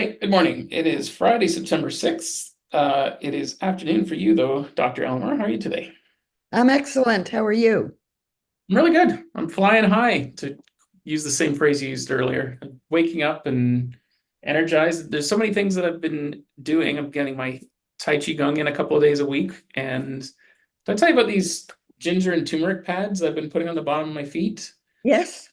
right, good morning. It is Friday, September 6th. It is afternoon for you, though, Dr. Eleanor. How are you today? I'm excellent. How are you? I'm really good. I'm flying high, to use the same phrase you used earlier. I'm waking up and energized. There's so many things that I've been doing. I'm getting my Tai Chi Gong in a couple of days a week. And did I tell you about these ginger and turmeric pads I've been putting on the bottom of my feet? Yes.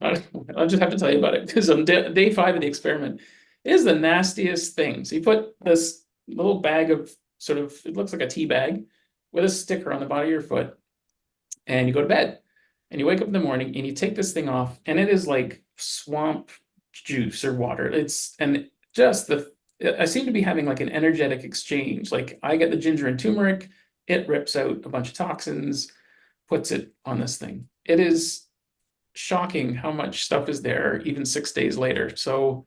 I'll just have to tell you about it because on day 5 of the experiment, it is the nastiest thing. So you put this little bag of sort of, it looks like a tea bag with a sticker on the bottom of your foot, and you go to bed. And you wake up in the morning and you take this thing off, and it is like swamp juice or water. And just I seem to be having like an energetic exchange. Like I get the ginger and turmeric, it rips out a bunch of toxins, puts it on this thing. It is shocking how much stuff is there even 6 days later. So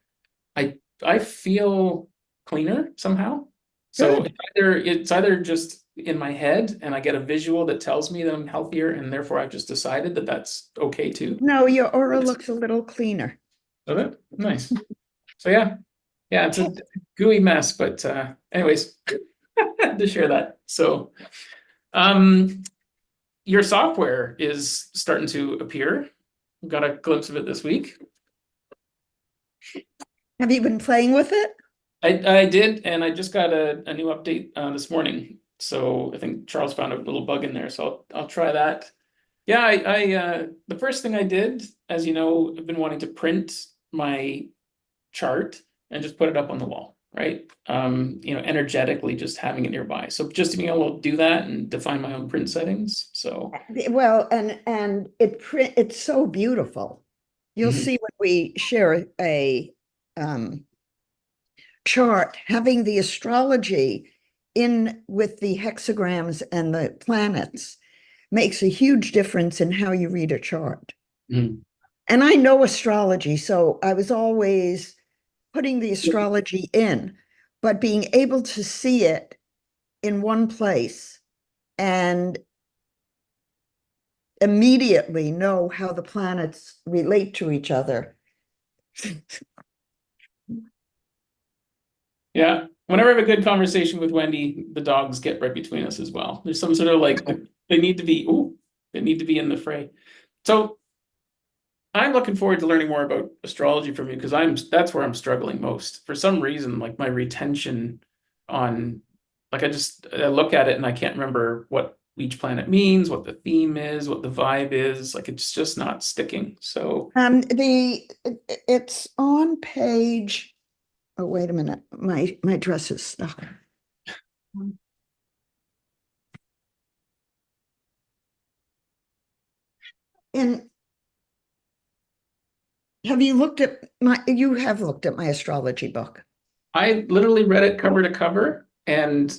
I feel cleaner somehow. So Good. it's either just in my head and I get a visual that tells me that I'm healthier, and therefore I've just decided that that's okay too. No, your aura It's looks a little cleaner. it. Nice. So yeah, it's a gooey mess, but anyways, to share that. So um your software is starting to appear. Got a glimpse of it this week. Have you been playing with it? I did, and I just got a new update this morning. So I think Charles found a little bug in there. So I'll try that. Yeah, I the first thing I did, as you know, I've been wanting to print my chart and just put it up on the wall, right? Energetically just having it nearby. So just being able to do that and define my own print settings. So Well, and it's so beautiful. You'll mhm. see when we share a chart, having the astrology in with the hexagrams and the planets makes a huge difference in how you read a chart. Mhm. And I know astrology, so I was always putting the astrology in, but being able to see it in one place and immediately know how the planets relate to each other. Yeah. Whenever I have a good conversation with Wendy, the dogs get right between us as well. There's some sort of like they need to be in the fray. So I'm looking forward to learning more about astrology from you because that's where I'm struggling most. For some reason, like my retention on like I look at it and I can't remember what each planet means, what the theme is, what the vibe is. Like it's just not sticking. So The it's on page. Oh, wait a minute. My dress is stuck. And have you looked at my? You have looked at my astrology book. I literally read it cover to cover, and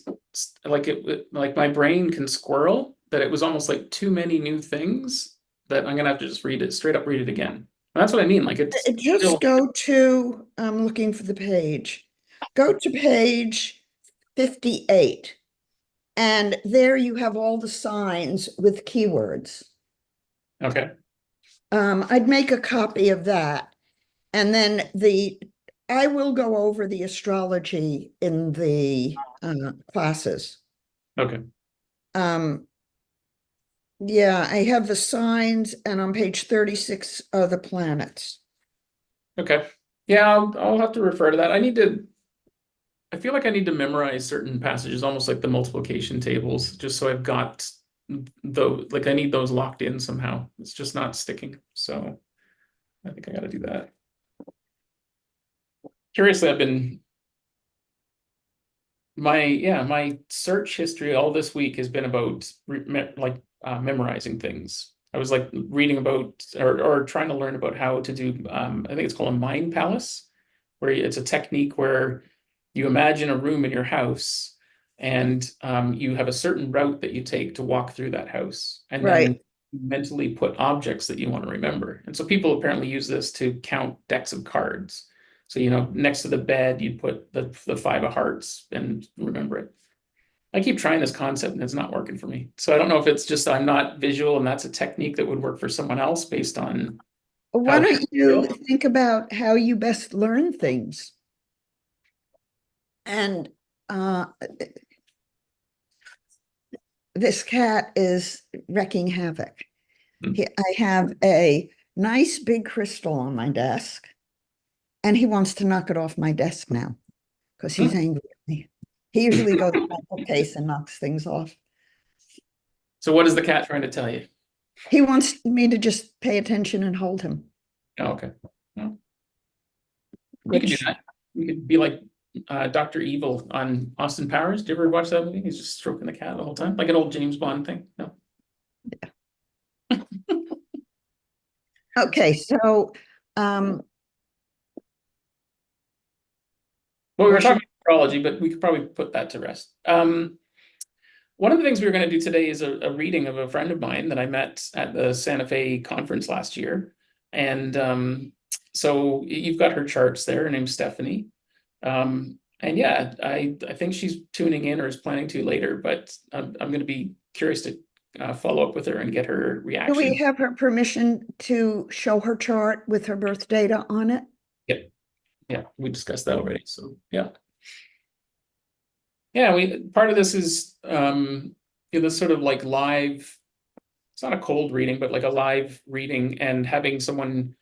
like my brain can squirrel that it was almost like too many new things that I'm gonna have to just read it straight up, read it again. And that's what I mean. Like it's Just still go to. I'm looking for the page. Go to page 58, and there you have all the signs with keywords. okay. I'd make a copy of that. And then I will go over the astrology in the classes. Okay. Um, yeah, I have the signs, and on page 36 are the planets. Okay. Yeah, I'll have to refer to that. I feel like I need to memorize certain passages, almost like the multiplication tables, just so I've got those, like I need those locked in somehow. It's just not sticking. So I think I gotta do that. Curiously, I've been my search history all this week has been about memorizing things. I was like reading about or trying to learn about how to do I think it's called a mind palace, where it's a technique where you imagine a room in your house, and you have a certain route that you take to walk through that house, and then Right. mentally put objects that you want to remember. And so people apparently use this to count decks of cards. So, next to the bed, you'd put the 5 of hearts and remember it. I keep trying this concept and it's not working for me. So I don't know if it's just I'm not visual and that's a technique that would work for someone else based on Why don't you think about how you best learn things? And this cat is wreaking havoc. I have a nice big crystal on my desk, and he wants to knock it off my desk now because he's angry at me. He usually goes to my bookcase and knocks things off. So what is the cat trying to tell you? He wants me to just pay attention and hold him. Oh, okay. Well, you could do that. You could be like Dr. Evil on Austin Powers. Did you ever watch that movie? He's just stroking the cat the whole time, like an old James Bond thing. No. Yeah. Okay, so well, we were talking astrology, but we could probably put that to rest. One of the things we were going to do today is a reading of a friend of mine that I met at the Santa Fe conference last year. And so you've got her charts there. Her name's Stephanie. And yeah, I think she's tuning in or is planning to later, but I'm going to be curious to follow up with her and get her reaction. Do we have her permission to show her chart with her birth data on it? Yep. Yeah, we discussed that already. So yeah. Yeah, part of this is this sort of like live, it's not a cold reading, but like a live reading, and having someone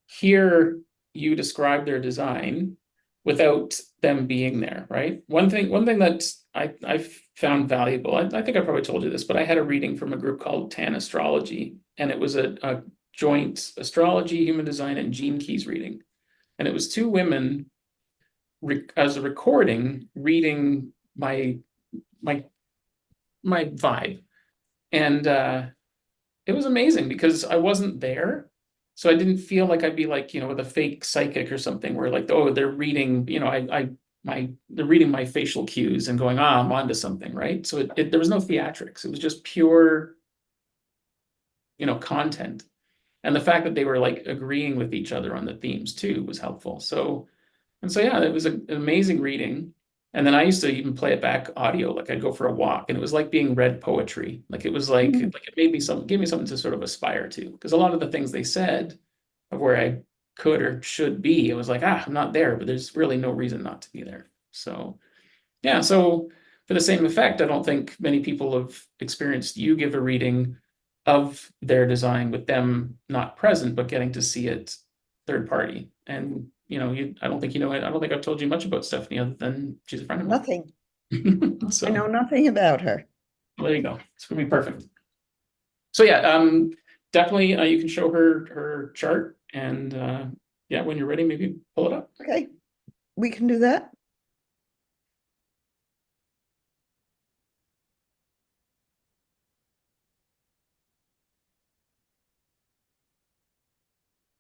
hear you describe their design without them being there, right? One thing that I found valuable, I think I probably told you this, but I had a reading from a group called Tan Astrology, and it was a joint astrology, human design, and gene keys reading. And it was two women as a recording reading my vibe. And it was amazing because I wasn't there. So I didn't feel like I'd be like, with a fake psychic or something where like, oh, they're reading, they're reading my facial cues and going, I'm onto something, right? So there was no theatrics. It was just pure, content. And the fact that they were like agreeing with each other on the themes too was helpful. So yeah, it was an amazing reading. And then I used to even play it back audio, like I'd go for a walk, and it was like being read poetry. Like it was like it gave me something to sort of aspire to. Because a lot of the things they said of where I could or should be, it was like, I'm not there, but there's really no reason not to be there. So yeah, so for the same effect, I don't think many people have experienced you give a reading of their design with them not present, but getting to see it third party. And I don't think I don't think I've told you much about Stephanie other than she's a friend of mine. Nothing. So I know nothing about her. well, there you go. It's gonna be perfect. So yeah, definitely you can show her chart, and yeah, when you're ready, maybe pull it up. Okay, we can do that.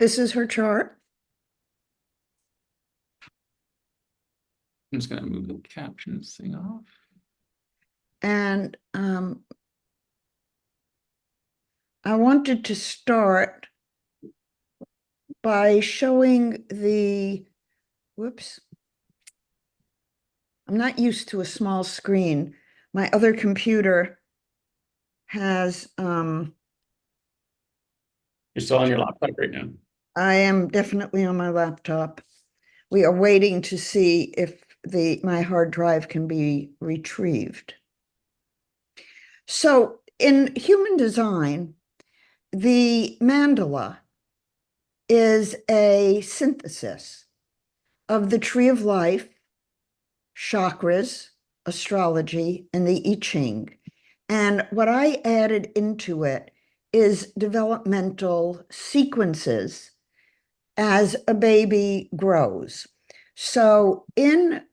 This is her chart. I'm just gonna move the captions thing off. And I wanted to start by showing whoops. I'm not used to a small screen. My other computer has You're still on your laptop right now. I am definitely on my laptop. We are waiting to see if my hard drive can be retrieved. So in human design, the mandala is a synthesis of the tree of life, chakras, astrology, and the I Ching. And what I added into it is developmental sequences as a baby grows. So let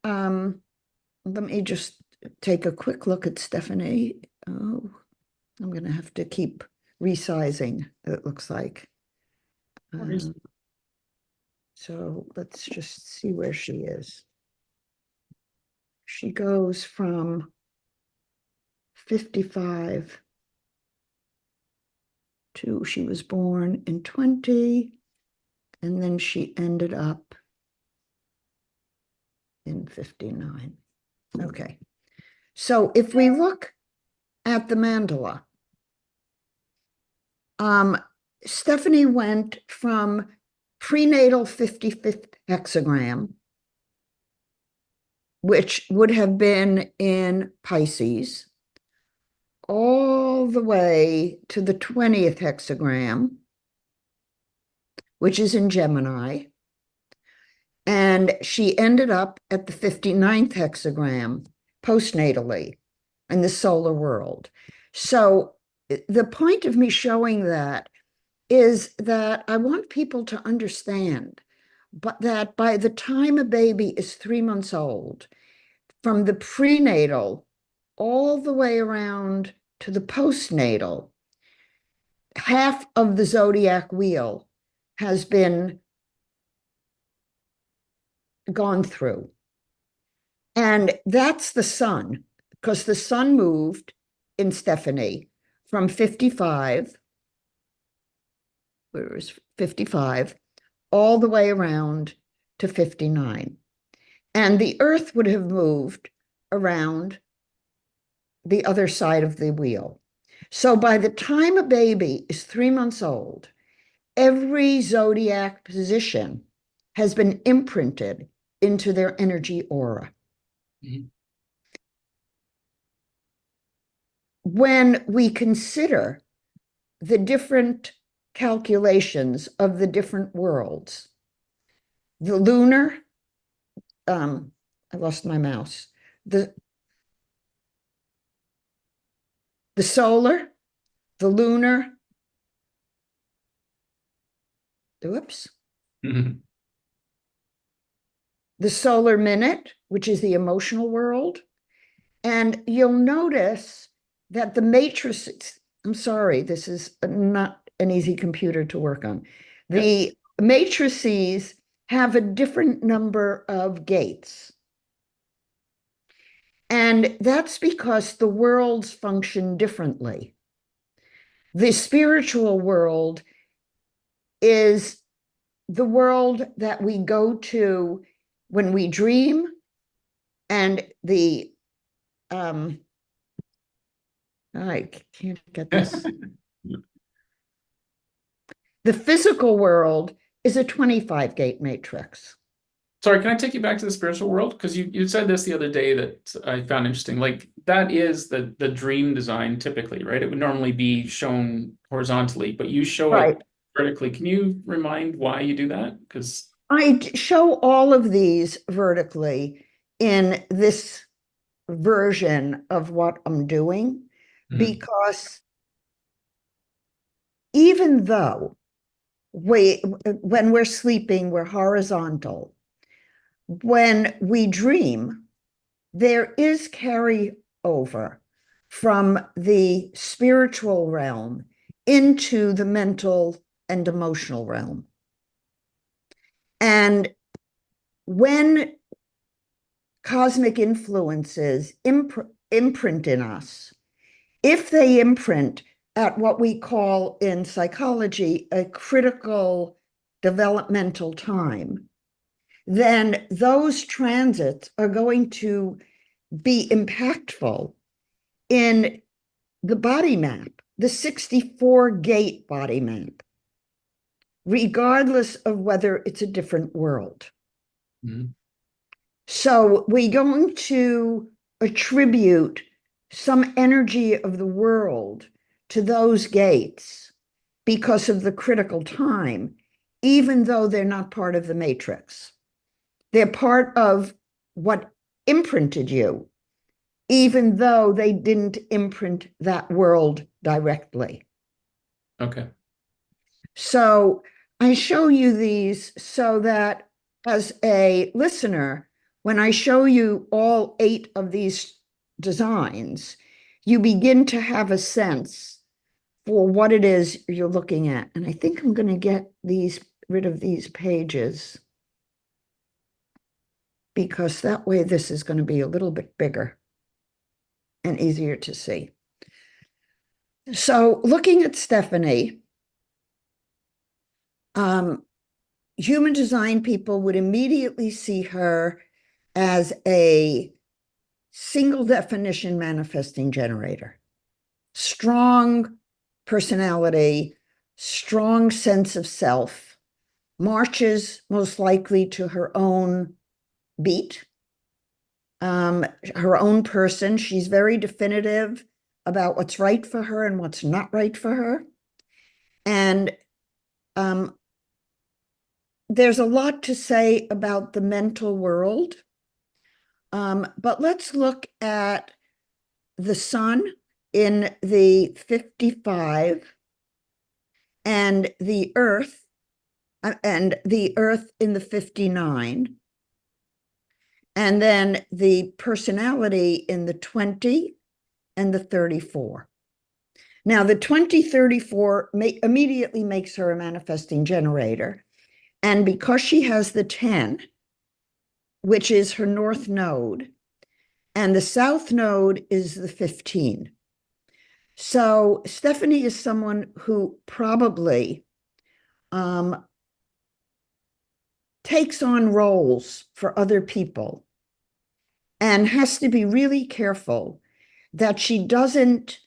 me just take a quick look at Stephanie. Oh, I'm going to have to keep resizing, it looks like. So let's just see where she is. She goes from 55 to, she was born in 20, and then she ended up in 59. Okay. So if we look at the mandala, Stephanie went from prenatal 55th hexagram, which would have been in Pisces, all the way to the 20th hexagram, which is in Gemini. And she ended up at the 59th hexagram postnatally in the solar world. So the point of me showing that is that I want people to understand, but that by the time a baby is 3 months old, from the prenatal all the way around to the postnatal, half of the zodiac wheel has been gone through. And that's the sun, because the sun moved in Stephanie from 55, where it was 55, all the way around to 59. And the earth would have moved around the other side of the wheel. So by the time a baby is 3 months old, every zodiac position has been imprinted into their energy aura. Mhm. When we consider the different calculations of the different worlds, the lunar, I lost my mouse, the solar, the lunar, whoops, Mhm. the solar minute, which is the emotional world. And you'll notice that the matrices, I'm sorry, this is not an easy computer to work on. The matrices have a different number of gates. And that's because the worlds function differently. The spiritual world is the world that we go to when we dream, and the I can't get this. The physical world is a 25 gate matrix. Sorry, can I take you back to the spiritual world? Because you said this the other day that I found interesting. Like that is the dream design typically, right? It would normally be shown horizontally, but you show Right. it vertically. Can you remind why you do that? Because I show all of these vertically in this version of what I'm doing, because even though when we're sleeping, we're horizontal, when we dream, there is carryover from the spiritual realm into the mental and emotional realm. And when cosmic influences imprint in us, if they imprint at what we call in psychology a critical developmental time, then those transits are going to be impactful in the body map, the 64 gate body map, regardless of whether it's a different world. So we're going to attribute some energy of the world to those gates because of the critical time, even though they're not part of the matrix. They're part of what imprinted you, even though they didn't imprint that world directly. Okay. So I show you these so that as a listener, when I show you all 8 of these designs, you begin to have a sense for what it is you're looking at. And I think I'm going to get rid of these pages, because that way this is going to be a little bit bigger and easier to see. So looking at Stephanie, human design people would immediately see her as a single definition manifesting generator. Strong personality, strong sense of self, marches most likely to her own beat, her own person. She's very definitive about what's right for her and what's not right for her. And there's a lot to say about the mental world. But let's look at the sun in the 55 and the earth in the 59, and then the personality in the 20 and the 34. Now, the 2034 immediately makes her a manifesting generator. And because she has the 10, which is her north node, and the south node is the 15. So Stephanie is someone who probably takes on roles for other people and has to be really careful that she doesn't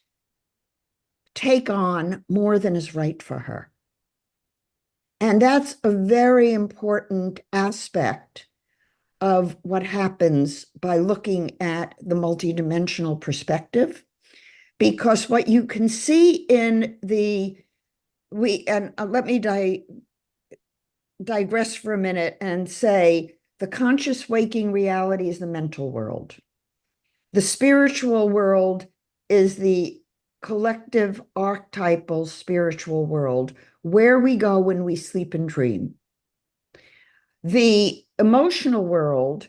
take on more than is right for her. And that's a very important aspect of what happens by looking at the multidimensional perspective, because what you can see in let me digress for a minute and say the conscious waking reality is the mental world. The spiritual world is the collective archetypal spiritual world where we go when we sleep and dream. The emotional world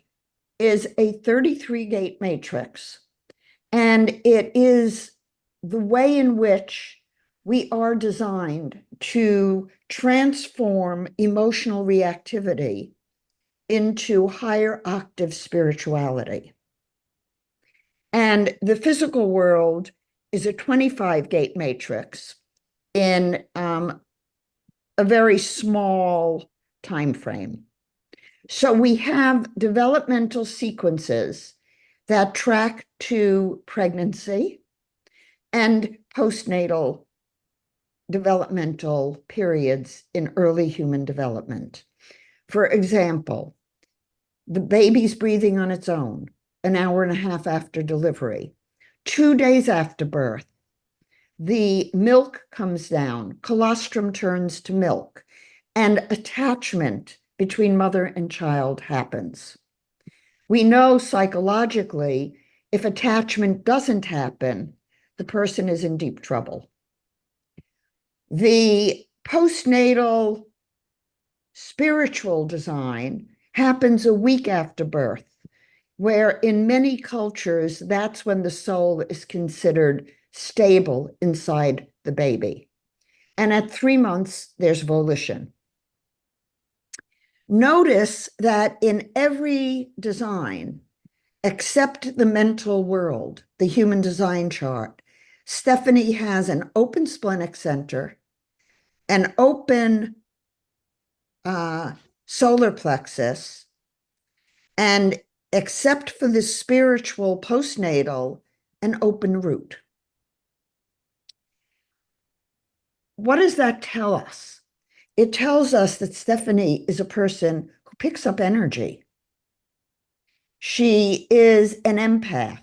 is a 33-gate matrix, and it is the way in which we are designed to transform emotional reactivity into higher octave spirituality. And the physical world is a 25-gate matrix in a very small time frame. So we have developmental sequences that track to pregnancy and postnatal developmental periods in early human development. For example, the baby's breathing on its own an hour and a half after delivery. 2 days after birth, the milk comes down, colostrum turns to milk, and attachment between mother and child happens. We know psychologically, if attachment doesn't happen, the person is in deep trouble. The postnatal spiritual design happens a week after birth, where in many cultures, that's when the soul is considered stable inside the baby. And at 3 months, there's volition. Notice that in every design, except the mental world, the human design chart, Stephanie has an open splenic center, an open solar plexus, and except for the spiritual postnatal, an open root. What does that tell us? It tells us that Stephanie is a person who picks up energy. She is an empath.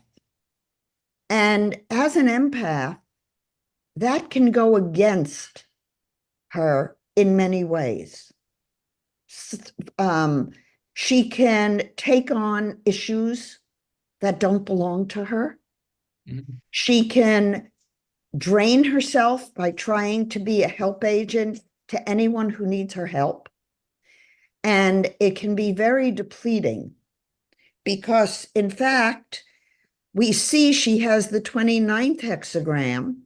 And as an empath, that can go against her in many ways. She can take on issues that don't belong to her. Mm-hmm. She can drain herself by trying to be a help agent to anyone who needs her help. And it can be very depleting because, in fact, we see she has the 29th hexagram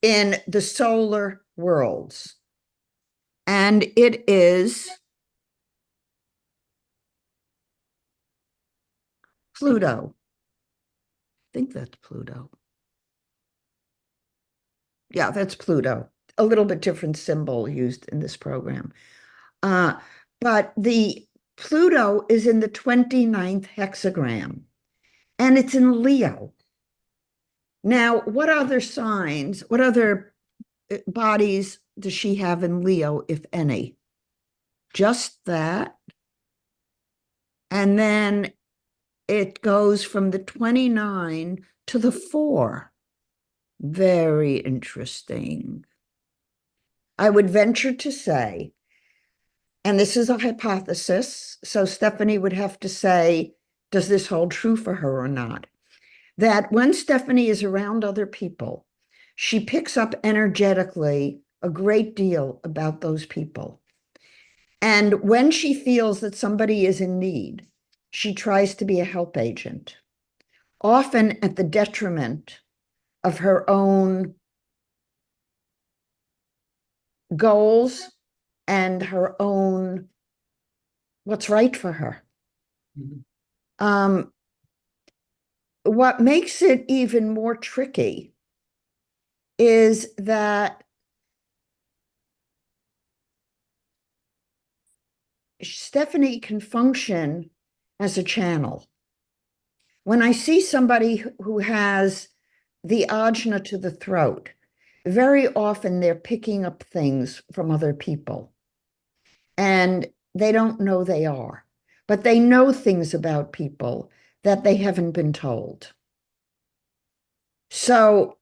in the solar worlds. And it is Pluto. I think that's Pluto. Yeah, that's Pluto. A little bit different symbol used in this program. But the Pluto is in the 29th hexagram, and it's in Leo. Now, what other signs, what other bodies does she have in Leo, if any? Just that. And then it goes from the 29 to the 4. Very interesting. I would venture to say, and this is a hypothesis, so Stephanie would have to say, does this hold true for her or not? That when Stephanie is around other people, she picks up energetically a great deal about those people. And when she feels that somebody is in need, she tries to be a help agent, often at the detriment of her own goals and her own what's right for her. Mhm. What makes it even more tricky is that Stephanie can function as a channel. When I see somebody who has the ajna to the throat, very often they're picking up things from other people and they don't know they are, but they know things about people that they haven't been told. So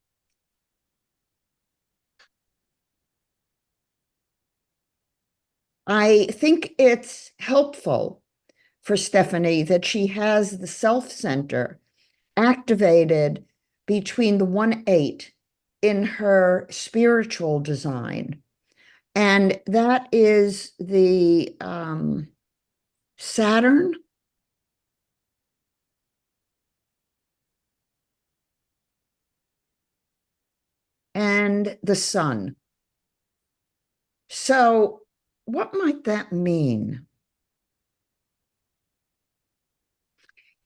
I think it's helpful for Stephanie that she has the self center activated between the 1-8 in her spiritual design. And that is the Saturn and the Sun. So, what might that mean?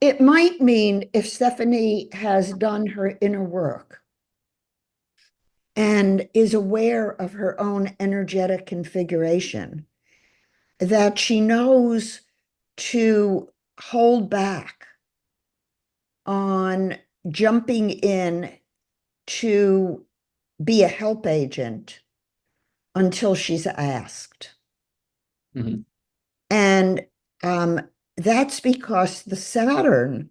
It might mean if Stephanie has done her inner work and is aware of her own energetic configuration, that she knows to hold back on jumping in to be a help agent until she's asked. Mhm. And that's because the Saturn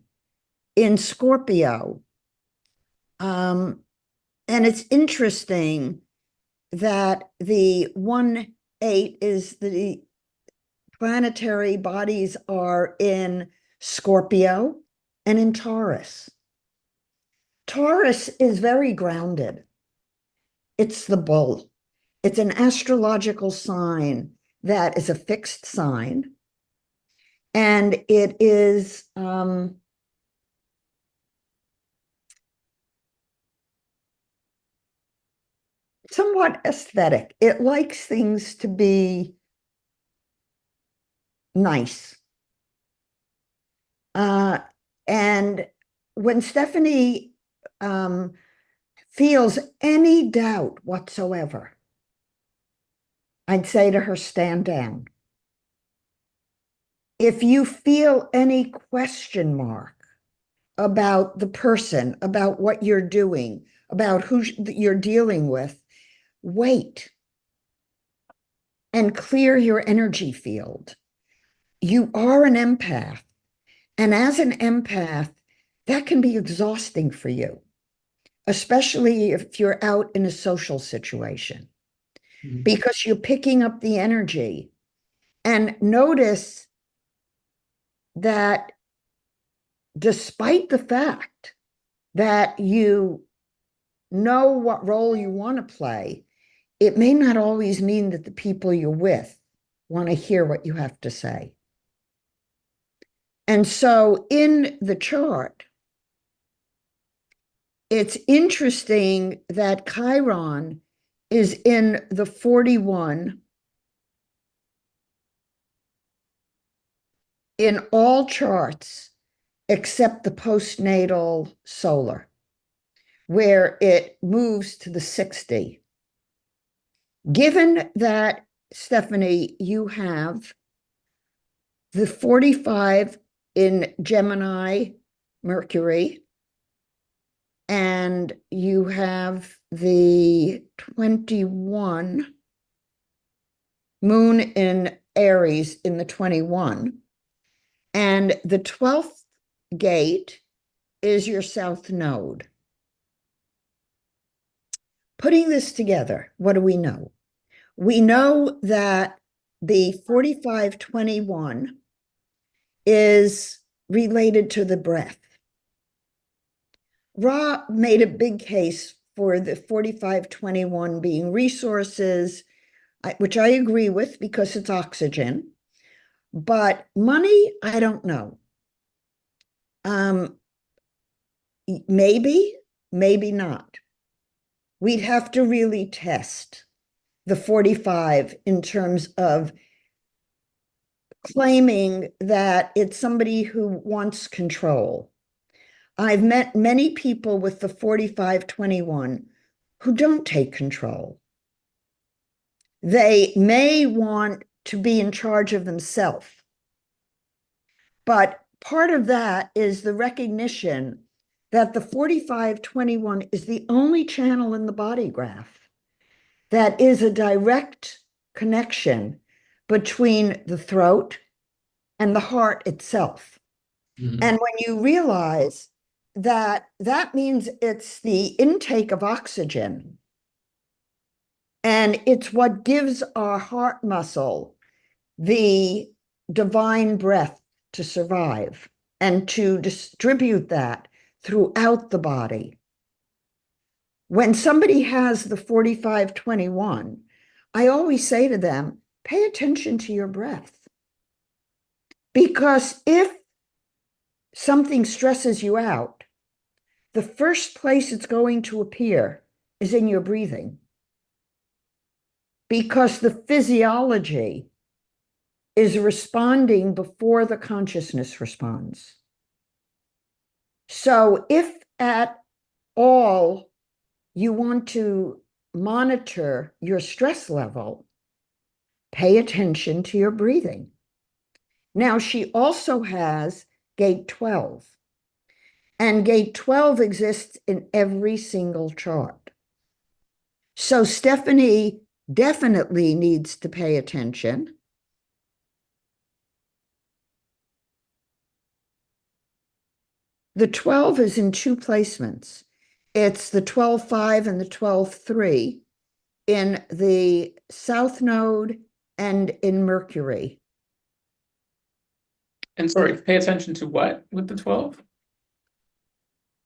in Scorpio, and it's interesting that the 1-8 is the planetary bodies are in Scorpio and in Taurus. Taurus is very grounded. It's the bull. It's an astrological sign that is a fixed sign. And it is somewhat aesthetic. It likes things to be nice. And when Stephanie feels any doubt whatsoever, I'd say to her, stand down. If you feel any question mark about the person, about what you're doing, about who you're dealing with, wait and clear your energy field. You are an empath. And as an empath, that can be exhausting for you, especially if you're out in a social situation, Mhm. because you're picking up the energy. And notice that despite the fact that you know what role you want to play, it may not always mean that the people you're with want to hear what you have to say. And so in the chart, it's interesting that Chiron is in the 41 in all charts except the postnatal solar, where it moves to the 60. Given that, Stephanie, you have the 45 in Gemini, Mercury, and you have the 21 moon in Aries in the 21, and the 12th gate is your south node. Putting this together, what do we know? We know that the 4521 is related to the breath. Ra made a big case for the 4521 being resources, which I agree with because it's oxygen. But money, I don't know. Maybe, maybe not. We'd have to really test the 45 in terms of claiming that it's somebody who wants control. I've met many people with the 4521 who don't take control. They may want to be in charge of themselves, but part of that is the recognition that the 4521 is the only channel in the body graph that is a direct connection between the throat and the heart itself. Mhm. And when you realize that that means it's the intake of oxygen, and it's what gives our heart muscle the divine breath to survive and to distribute that throughout the body. When somebody has the 4521, I always say to them, pay attention to your breath. Because if something stresses you out, the first place it's going to appear is in your breathing. Because the physiology is responding before the consciousness responds. So if at all you want to monitor your stress level, pay attention to your breathing. Now, she also has gate 12, and gate 12 exists in every single chart. So Stephanie definitely needs to pay attention. The 12 is in two placements. It's the 12-5 and the 12-3 in the South Node and in Mercury. And sorry, pay attention to what with the 12?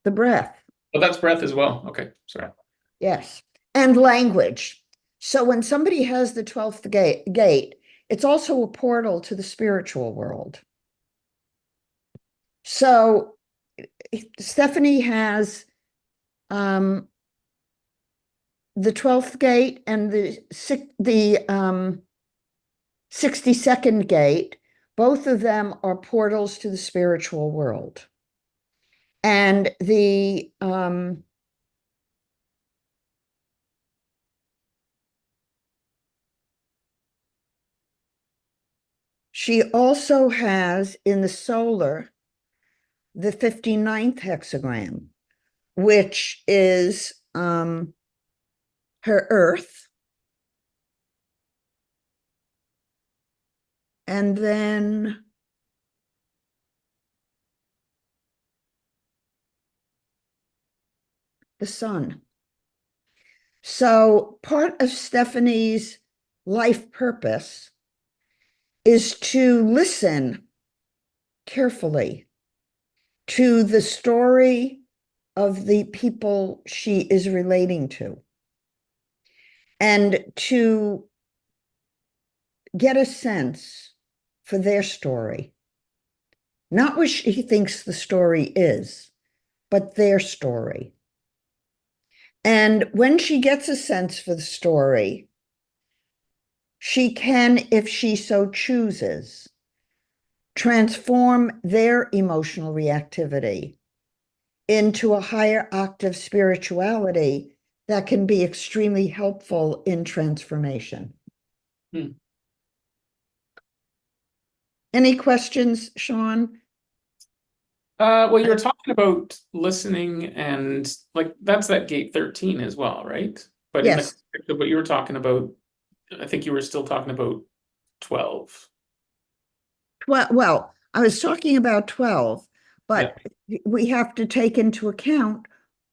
The breath. Oh, that's breath as well. Okay, sorry. Yes. And language. So when somebody has the 12th gate, it's also a portal to the spiritual world. So Stephanie has the 12th gate and the 62nd gate. Both of them are portals to the spiritual world. And the she also has in the solar the 59th hexagram, which is her earth. And then the sun. So part of Stephanie's life purpose is to listen carefully to the story of the people she is relating to, and to get a sense for their story. Not what she thinks the story is, but their story. And when she gets a sense for the story, she can, if she so chooses, transform their emotional reactivity into a higher octave spirituality that can be extremely helpful in transformation. Any questions, Sean? Well, you were talking about listening and like that's that gate 13 as well, right? But in the Yes. context of what you were talking about, I think you were still talking about 12. Well, I was talking about 12, Yeah. but we have to take into account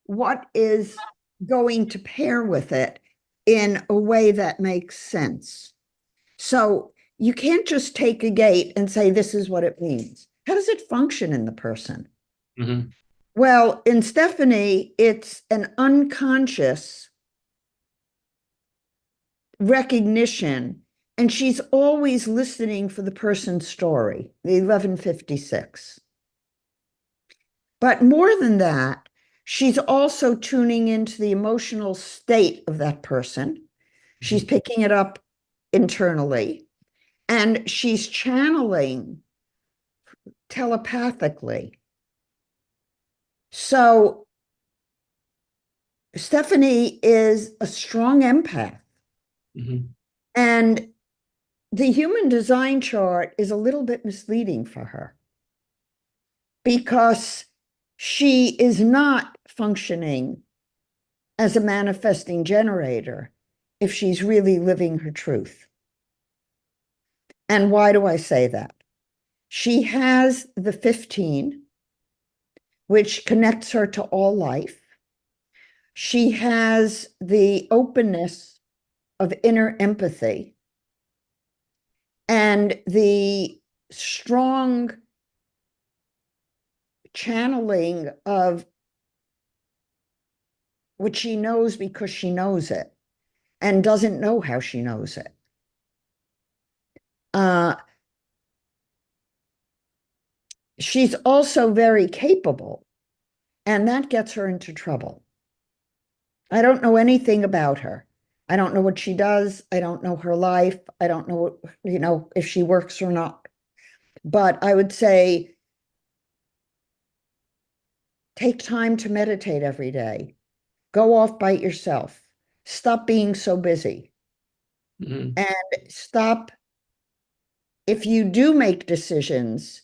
what is going to pair with it in a way that makes sense. So you can't just take a gate and say, this is what it means. How does it function in the person? Hmm. Well, in Stephanie, it's an unconscious recognition, and she's always listening for the person's story, the 1156. But more than that, she's also tuning into the emotional state of that person. She's picking it up internally, and she's channeling telepathically. So Stephanie is a strong empath. Hmm. And the human design chart is a little bit misleading for her because she is not functioning as a manifesting generator if she's really living her truth. And why do I say that? She has the 15, which connects her to all life. She has the openness of inner empathy and the strong channeling of what she knows because she knows it and doesn't know how she knows it. Uh, she's also very capable, and that gets her into trouble. I don't know anything about her. I don't know what she does. I don't know her life. I don't know what, if she works or not. But I would say take time to meditate every day. Go off by yourself. Stop being so busy. Hmm. And stop, if you do make decisions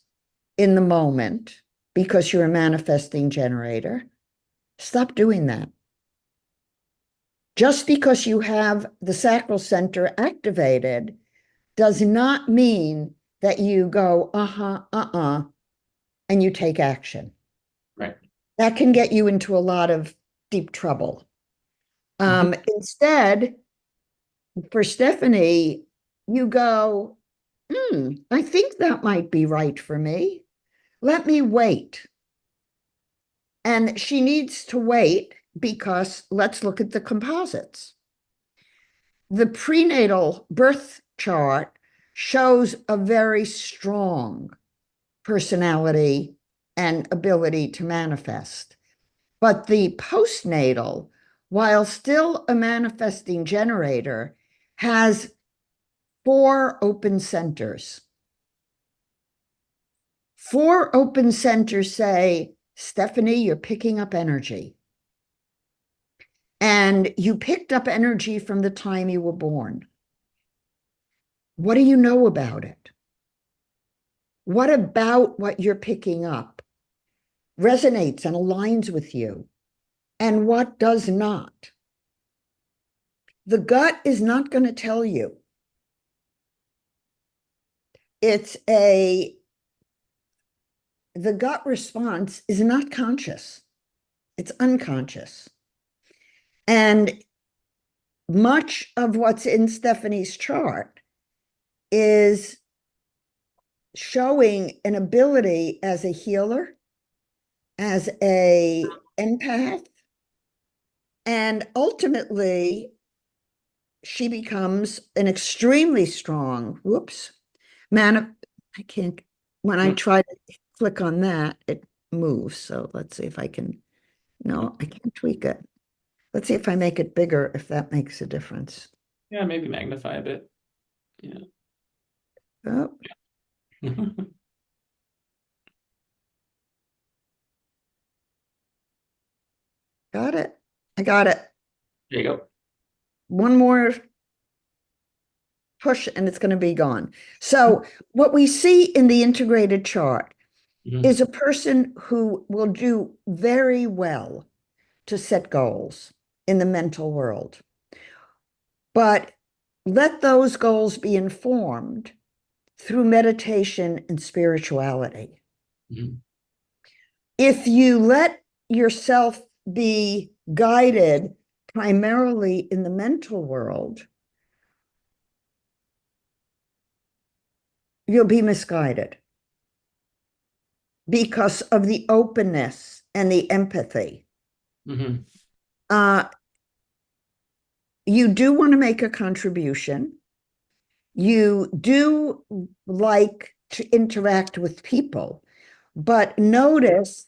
in the moment because you're a manifesting generator, stop doing that. Just because you have the sacral center activated does not mean that you go, and you take action. Right. That can get you into a lot of deep trouble. Hmm. Instead, for Stephanie, you go, I think that might be right for me. Let me wait. And she needs to wait because let's look at the composites. The prenatal birth chart shows a very strong personality and ability to manifest. But the postnatal, while still a manifesting generator, has 4 open centers. 4 open centers say, Stephanie, you're picking up energy. And you picked up energy from the time you were born. What do you know about it? What about what you're picking up resonates and aligns with you? And what does not? The gut is not going to tell you. It's the gut response is not conscious. It's unconscious. And much of what's in Stephanie's chart is showing an ability as a healer, as a empath, and ultimately she becomes an extremely strong, man. I can't, when I try to click on that, it moves. So let's see if I can, no, I can't tweak it. Let's see if I make it bigger, if that makes a difference. Yeah, maybe magnify a bit. Yeah. Oh, There got it. I got it. you go. One more push and it's going to be gone. So what we see in the integrated chart is a person who will do very well to set goals in the mental world. But let those goals be informed through meditation and spirituality. If you let yourself be guided primarily in the mental world, you'll be misguided because of the openness and the empathy. You do want to make a contribution. You do like to interact with people, but notice,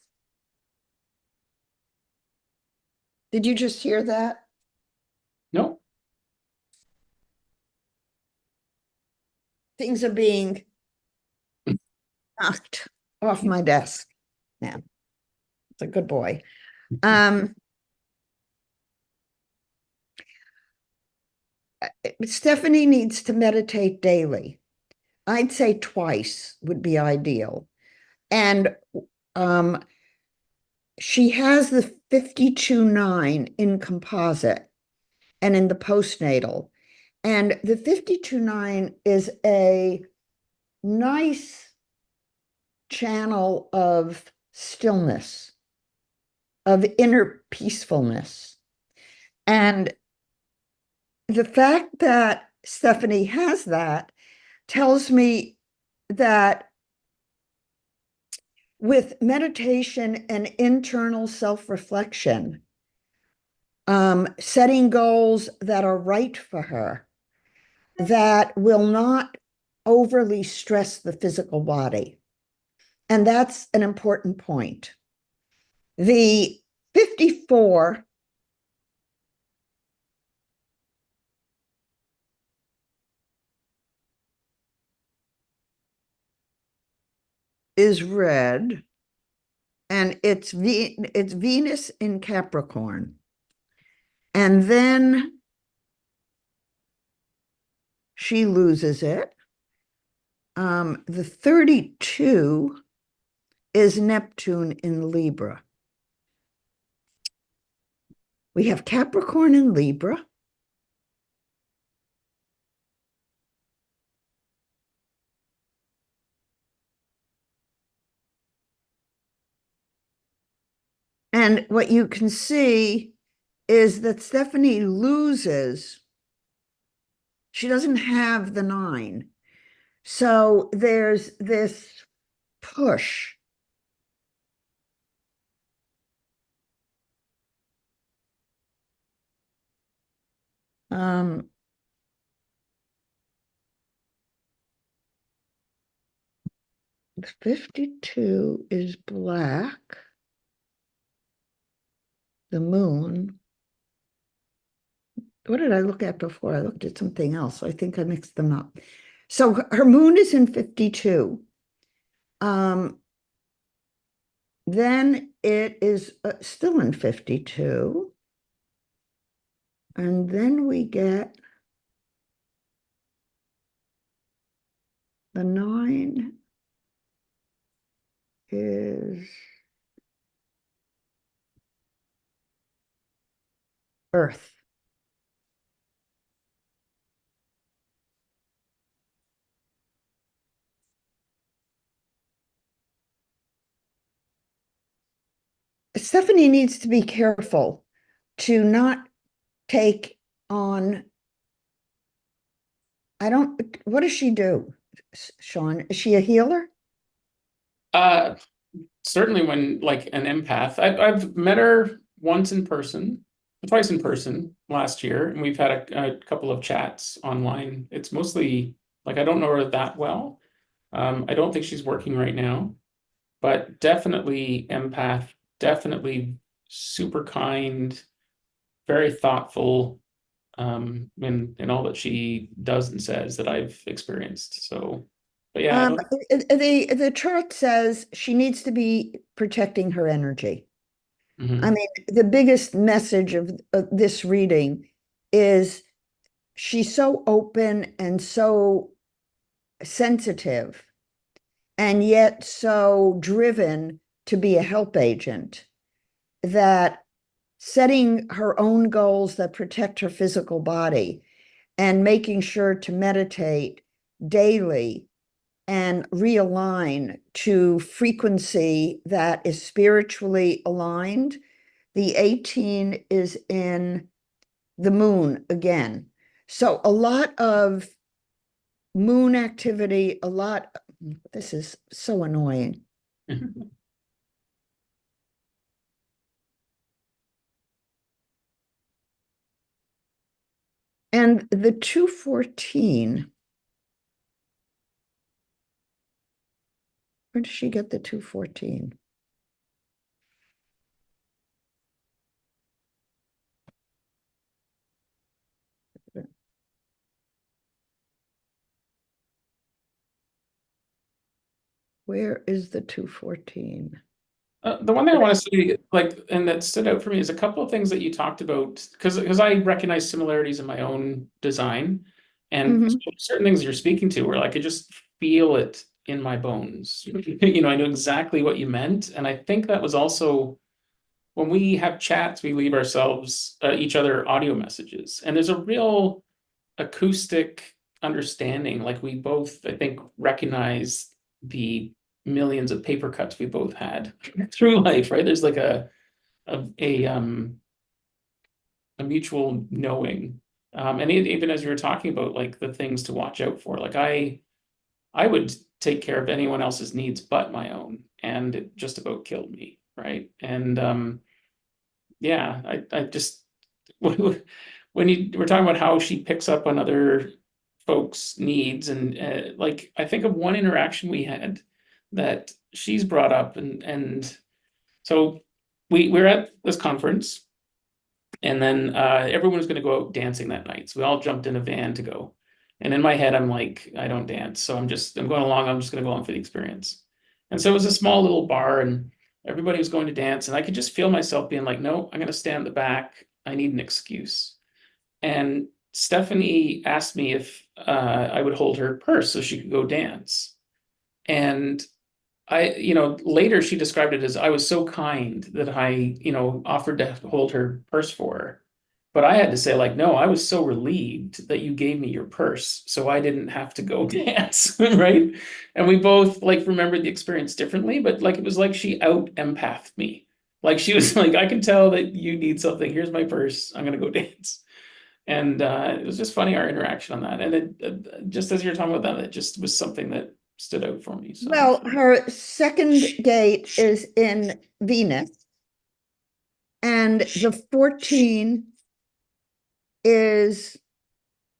did you just hear that? No. Things are being knocked off my desk now. It's a good boy. Stephanie needs to meditate daily. I'd say twice would be ideal. And she has the 52-9 in composite and in the postnatal. And the 52-9 is a nice channel of stillness, of inner peacefulness. And the fact that Stephanie has that tells me that with meditation and internal self-reflection, setting goals that are right for her, that will not overly stress the physical body. And that's an important point. The 54 is red, and it's Venus in Capricorn. And then she loses it. The 32 is Neptune in Libra. We have Capricorn in Libra. And what you can see is that Stephanie loses. She doesn't have the 9. So there's this push. The 52 is black. The moon. What did I look at before? I looked at something else. So I think I mixed them up. So her moon is in 52. Then it is still in 52. And then we get the 9 is Earth. Stephanie needs to be careful to not take on, what does she do, Sean? Is she a healer? Certainly when like an empath. I've met her once in person, twice in person last year, and we've had a couple of chats online. It's mostly like I don't know her that well. I don't think she's working right now, but definitely empath, definitely super kind, very thoughtful, in all that she does and says that I've experienced. So, but yeah, the chart says she needs to be protecting her energy. I mean, the biggest message of this reading is she's so open and so sensitive and yet so driven to be a help agent that setting her own goals that protect her physical body and making sure to meditate daily and realign to frequency that is spiritually aligned. The 18 is in the moon again. So a lot of moon activity, this is so annoying. And the 214, where does she get the 214? Where is the 214? The one thing I want to say, like, and that stood out for me is a couple of things that you talked about, because I recognize similarities in my own design, and certain things you're speaking to where like I just feel it in my bones. I know exactly what you meant, and I think that was also when we have chats, we leave ourselves each other audio messages, and there's a real acoustic understanding. Like we both, I think, recognize the millions of paper cuts we both had through life, right? There's like a, a um a mutual knowing. And even as you were talking about like the things to watch out for, like I would take care of anyone else's needs but my own, and it just about killed me, right? And yeah, I just when you were talking about how she picks up on other folks' needs, and like I think of one interaction we had that she's brought up, and so we're at this conference, and then everyone was going to go out dancing that night, so we all jumped in a van to go. And in my head, I'm like, I don't dance, so I'm going along. I'm just going to go along for the experience. And so it was a small little bar, and everybody was going to dance, and I could just feel myself being like, no, I'm going to stand in the back. I need an excuse. And Stephanie asked me if I would hold her purse so she could go dance. And later she described it as I was so kind that I, offered to hold her purse for her. But I had to say, like, no, I was so relieved that you gave me your purse so I didn't have to go dance, right? And we both like remembered the experience differently, but like it was like she out empathed me. Like she was like, I can tell that you need something. Here's my purse. I'm gonna go dance. And it was just funny our interaction on that. And just as you're talking about that, it just was something that stood out for me. So Well, her second gate is in Venus, and the 14 is,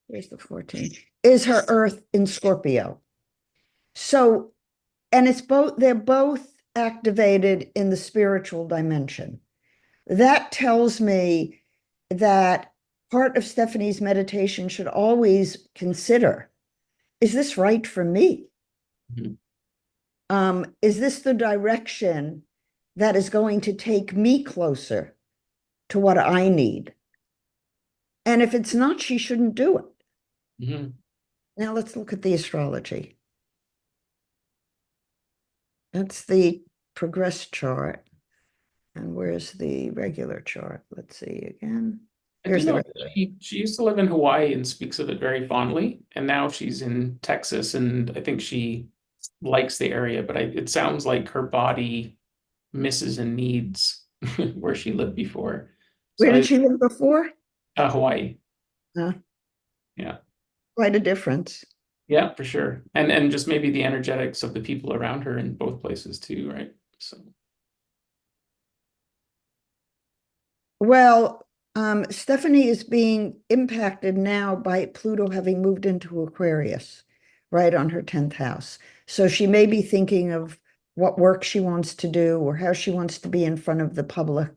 where's the 14? Is her Earth in Scorpio. So, and they're both activated in the spiritual dimension. That tells me that part of Stephanie's meditation should always consider, is this right for me? Mhm. Is this the direction that is going to take me closer to what I need? And if it's not, she shouldn't do it. Mhm. Now let's look at the astrology. That's the progress chart. And where's the regular chart? Let's see again. I do Here's the know regular. she used to live in Hawaii and speaks of it very fondly, and now she's in Texas, and I think she likes the area, but it sounds like her body misses and needs where she lived before. So Where did she live before? Hawaii, Uh, yeah, Quite a difference. yeah, for sure, and just maybe the energetics of the people around her in both places too, right? So Well, Stephanie is being impacted now by Pluto having moved into Aquarius, right on her 10th house. So she may be thinking of what work she wants to do or how she wants to be in front of the public,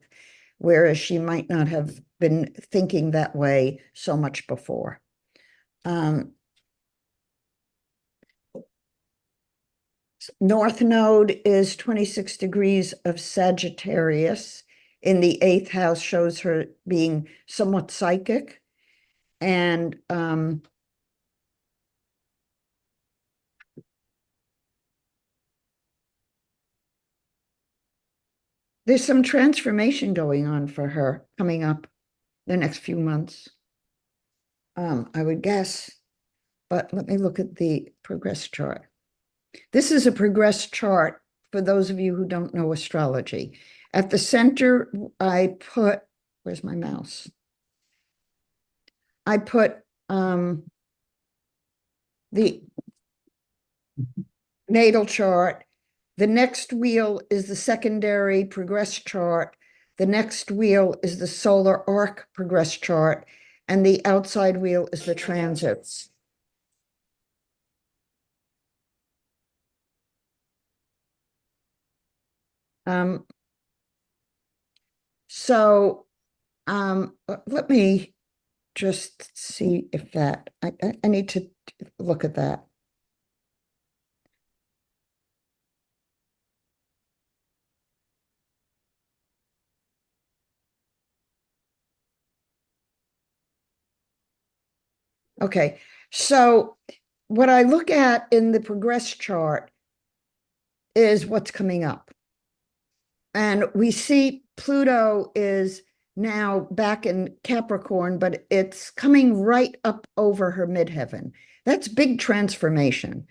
whereas she might not have been thinking that way so much before. North Node is 26 degrees of Sagittarius. In the 8th house shows her being somewhat psychic. And There's some transformation going on for her coming up the next few months. I would guess, but let me look at the progress chart. This is a progress chart for those of you who don't know astrology. At the center, I put, where's my mouse? I put the natal chart. The next wheel is the secondary progress chart. The next wheel is the solar arc progress chart. And the outside wheel is the transits. So let me just see if that, I need to look at that. Okay, so what I look at in the progress chart is what's coming up. And we see Pluto is now back in Capricorn, but it's coming right up over her midheaven. That's big transformation.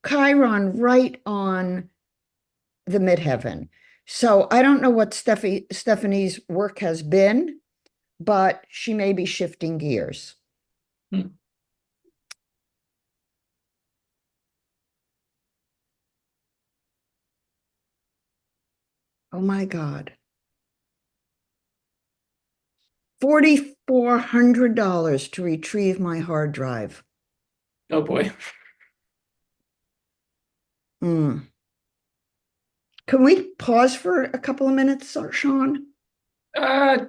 Chiron right on the midheaven. So I don't know what Stephanie's work has been, but she may be shifting gears. Hmm. Oh my God. $4,400 to retrieve my hard drive. Oh boy. Mm. Can we pause for a couple of minutes, Sean?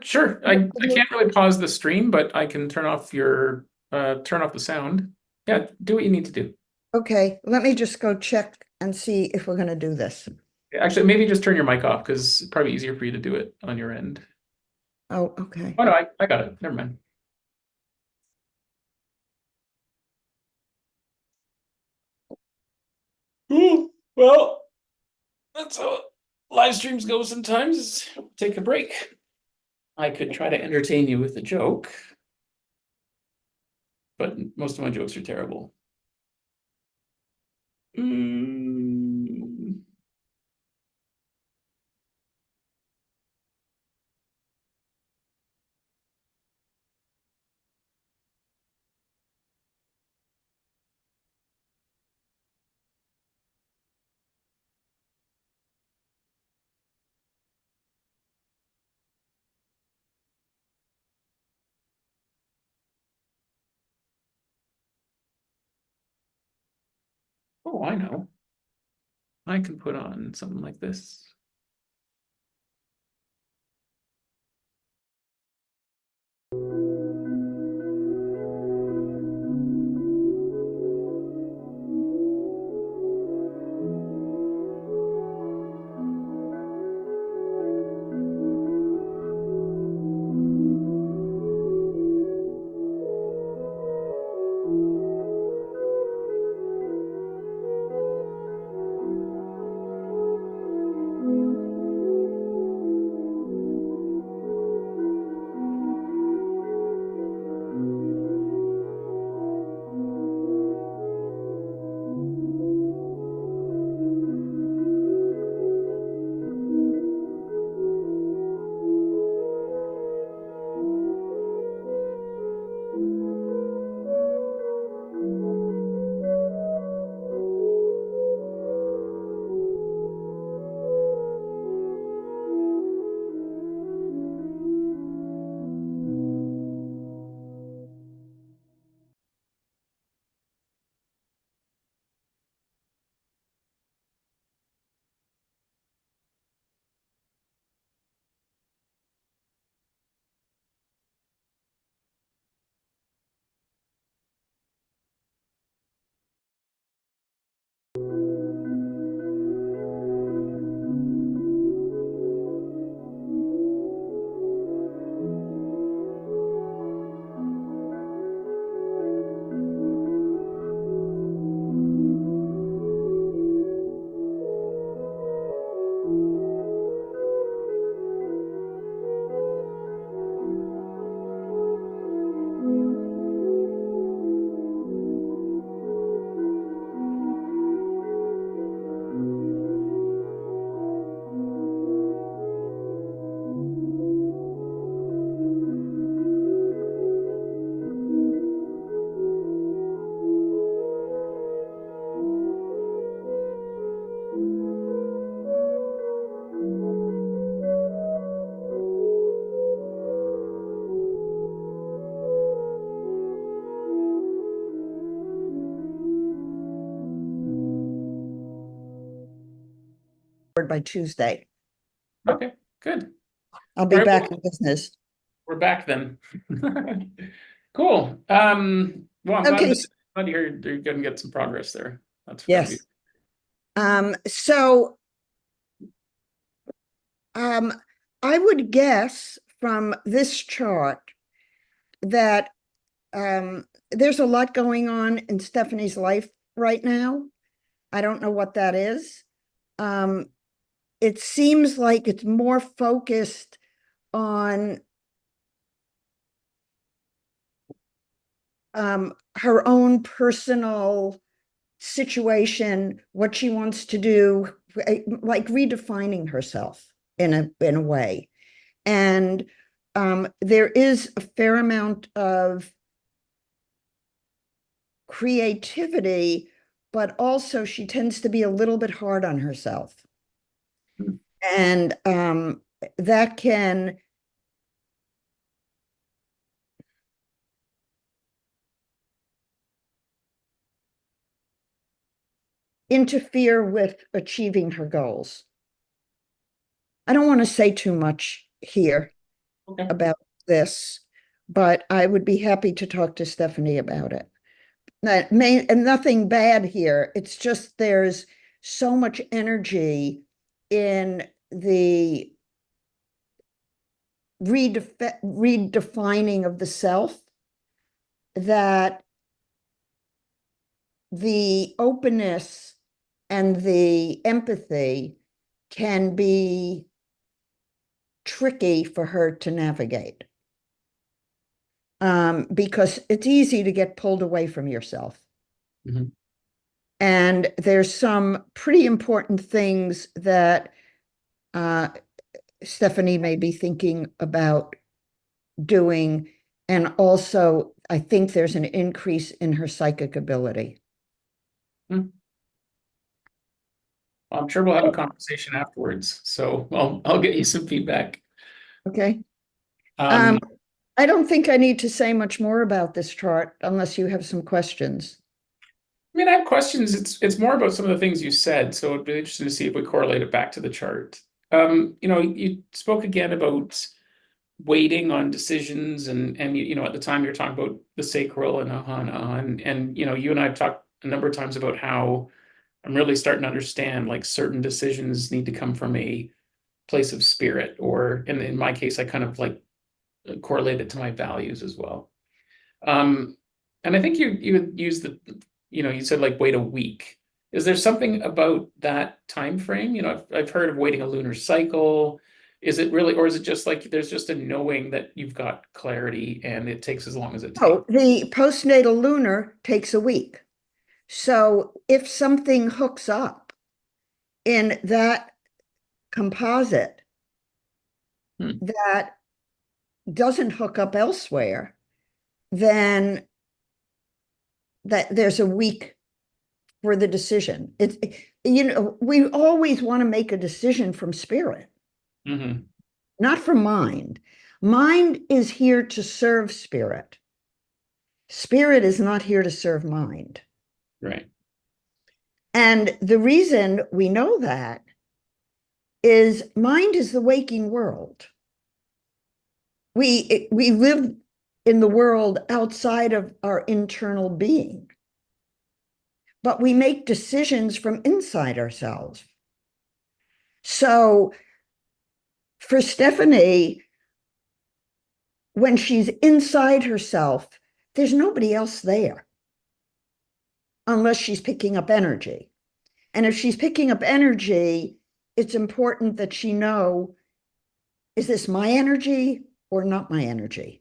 Sure. I can't really pause the stream, but I can turn off the sound. Yeah, do what you need to do. Okay, let me just go check and see if we're going to do this. Actually, maybe just turn your mic off because it's probably easier for you to do it on your end. Oh, okay. Oh no, I got it. Never mind. Ooh, well, that's how live streams go sometimes. Take a break. I could try to entertain you with a joke, but most of my jokes are terrible. Mm. Oh, I know. I can put on something like this. report by Tuesday. Okay, good. I'll be All right, back well, in business. we're back then. Cool. Well, I'm Okay, glad to hear you're gonna get some progress there. That'll be yes. So I would guess from this chart that there's a lot going on in Stephanie's life right now. I don't know what that is. It seems like it's more focused on her own personal situation, what she wants to do, like redefining herself in a way. And there is a fair amount of creativity, but also she tends to be a little bit hard on herself. And that can interfere with achieving her goals. I don't want to say too much here about this, but I would be happy to talk to Stephanie about it. And nothing bad here. It's just there's so much energy in the redefining of the self that the openness and the empathy can be tricky for her to navigate. Because it's easy to get pulled away from yourself. Mhm. And there's some pretty important things that Stephanie may be thinking about doing. And also, I think there's an increase in her psychic ability. I'm sure we'll have a conversation afterwards. So I'll get you some feedback. Okay. Um, I don't think I need to say much more about this chart unless you have some questions. I mean, I have questions. It's more about some of the things you said, so it'd be interesting to see if we correlate it back to the chart. You spoke again about waiting on decisions, and at the time you're talking about the sacral and ahana, and you and I have talked a number of times about how I'm really starting to understand like certain decisions need to come from a place of spirit, or in my case, I kind of like correlate it to my values as well. And I think you would use you said like wait a week. Is there something about that time frame? I've heard of waiting a lunar cycle. Is it really, or is it just like there's just a knowing that you've got clarity and it takes as long as it takes? Oh, the postnatal lunar takes a week. So if something hooks up in that composite that doesn't hook up elsewhere, then that there's a week for the decision. We always want to make a decision from spirit, not from mind. Mind is here to serve spirit. Spirit is not here to serve mind. Right. And the reason we know that is mind is the waking world. We live in the world outside of our internal being, but we make decisions from inside ourselves. So for Stephanie, when she's inside herself, there's nobody else there unless she's picking up energy. And if she's picking up energy, it's important that she know, is this my energy or not my energy?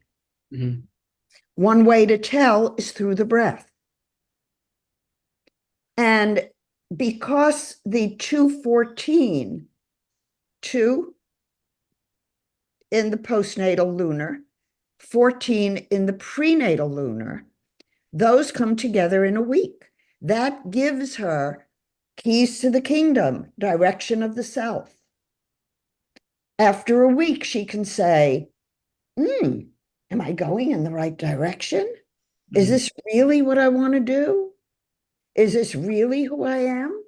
One way to tell is through the breath. And because the 214, 2 in the postnatal lunar, 14 in the prenatal lunar, those come together in a week. That gives her keys to the kingdom, direction of the self. After a week, she can say, am I going in the right direction? Is this really what I want to do? Is this really who I am?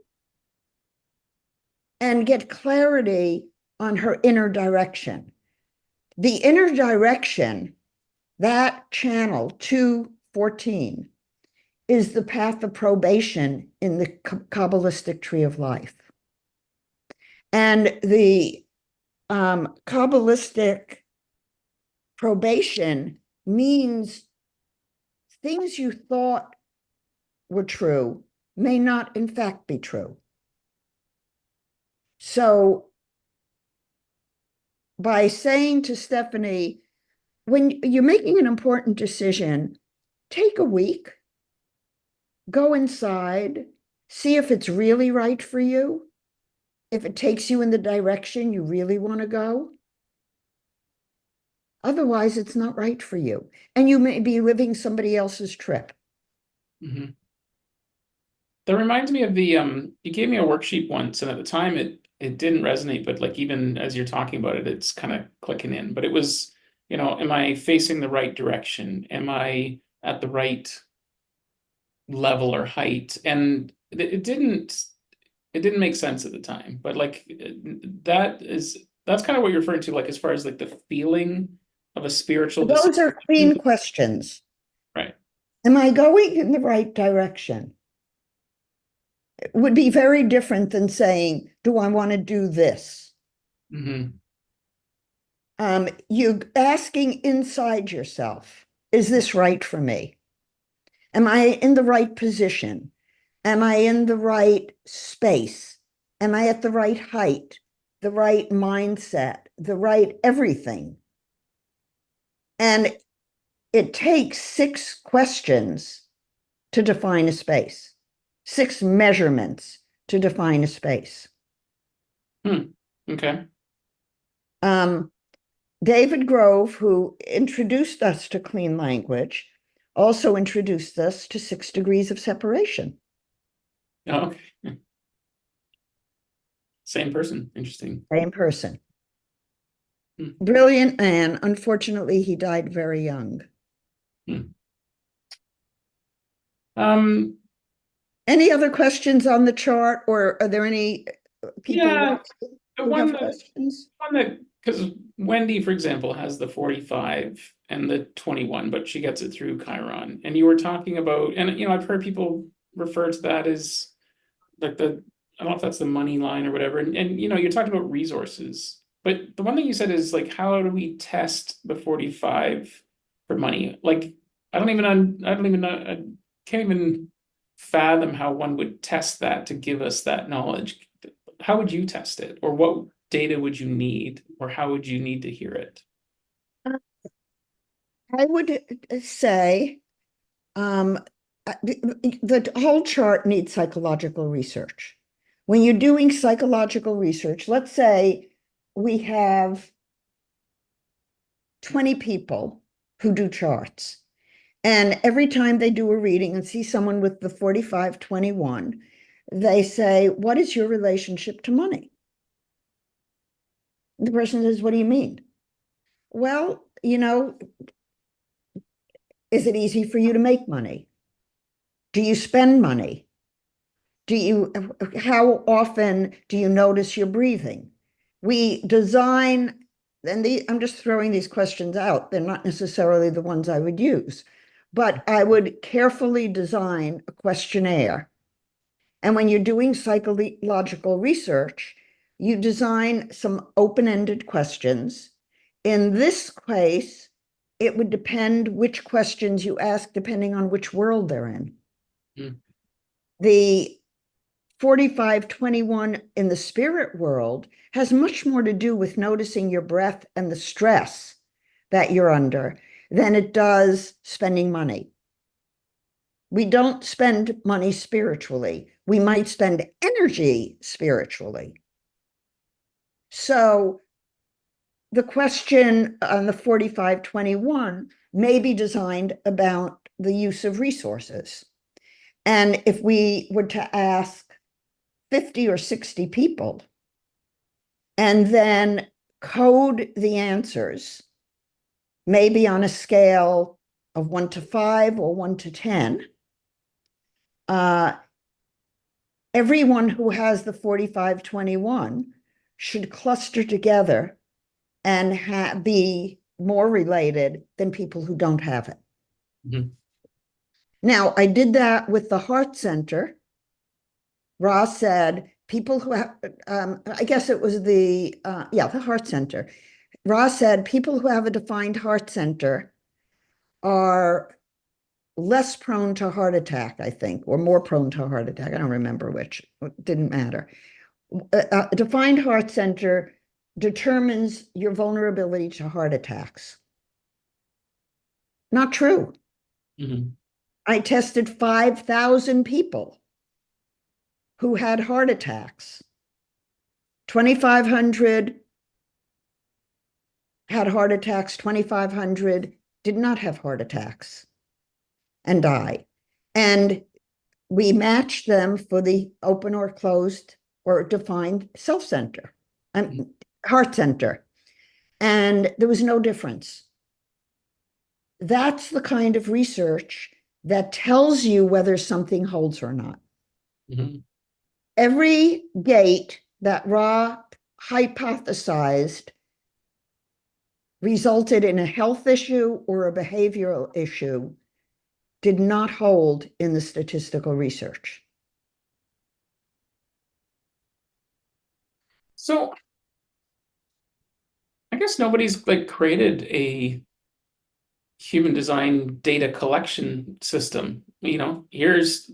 and get clarity on her inner direction. The inner direction, that channel 214, is the path of probation in the Kabbalistic tree of life. And the Kabbalistic probation means things you thought were true may not in fact be true. So by saying to Stephanie, when you're making an important decision, take a week, go inside, see if it's really right for you, if it takes you in the direction you really want to go. Otherwise, it's not right for you. And you may be living somebody else's trip. Mm-hmm. That reminds me of the you gave me a worksheet once, and at the time it didn't resonate, but like even as you're talking about it, it's kind of clicking in. But it was, am I facing the right direction? Am I at the right level or height? And it didn't make sense at the time. But like that's kind of what you're referring to, like as far as like the feeling of a spiritual decision. Those are clean questions. Right. Am I going in the right direction? It would be very different than saying, do I want to do this? Mm-hmm. You asking inside yourself, is this right for me? Am I in the right position? Am I in the right space? Am I at the right height, the right mindset, the right everything? And it takes 6 questions to define a space, 6 measurements to define a space. Okay. David Grove, who introduced us to clean language, also introduced us to 6 degrees of separation. Oh, okay. Same person. Interesting. Same person. Brilliant man. Unfortunately, he died very young. Any other questions on the chart, or are there any people who have questions? Because Wendy, for example, has the 45 and the 21, but she gets it through Chiron. And you were talking about, and I've heard people refer to that as like I don't know if that's the money line or whatever. And you're talking about resources. But the one thing you said is like, how do we test the 45 for money? Like, I don't even know, I can't even fathom how one would test that to give us that knowledge. How would you test it? Or what data would you need? Or how would you need to hear it? I would say the whole chart needs psychological research. When you're doing psychological research, let's say we have 20 people who do charts. And every time they do a reading and see someone with the 4521, they say, what is your relationship to money? The person says, what do you mean? Well, is it easy for you to make money? Do you spend money? How often do you notice your breathing? We design, and I'm just throwing these questions out. They're not necessarily the ones I would use, but I would carefully design a questionnaire. And when you're doing psychological research, you design some open-ended questions. In this case, it would depend which questions you ask, depending on which world they're in. The 4521 in the spirit world has much more to do with noticing your breath and the stress that you're under than it does spending money. We don't spend money spiritually. We might spend energy spiritually. So the question on the 4521 may be designed about the use of resources. And if we were to ask 50 or 60 people and then code the answers, maybe on a scale of 1 to 5 or 1 to 10, everyone who has the 4521 should cluster together and be more related than people who don't have it. Mhm. Now, I did that with the Heart Center. Ra said people who have, I guess it was the Heart Center. Ra said people who have a defined heart center are less prone to heart attack, I think, or more prone to heart attack. I don't remember which. It didn't matter. A defined heart center determines your vulnerability to heart attacks. Not true. Mhm. I tested 5,000 people who had heart attacks. 2,500 had heart attacks, 2,500 did not have heart attacks and died. And we matched them for the open or closed or defined self-center and heart center. And there was no difference. That's the kind of research that tells you whether something holds or not. Mhm. Every gate that Ra hypothesized resulted in a health issue or a behavioral issue did not hold in the statistical research. So I guess nobody's like created a human design data collection system. Here's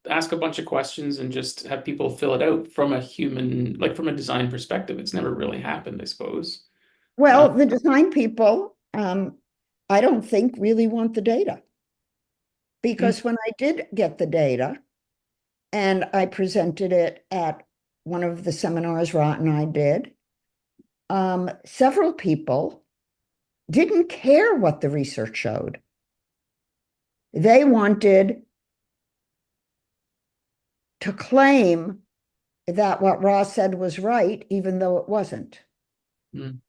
ask a bunch of questions and just have people fill it out from a human, like from a design perspective. It's never really happened, I suppose. Well, the design people, I don't think really want the data. Because when I did get the data and I presented it at one of the seminars Ra and I did, several people didn't care what the research showed. They wanted to claim that what Ra said was right, even though it wasn't. Mm.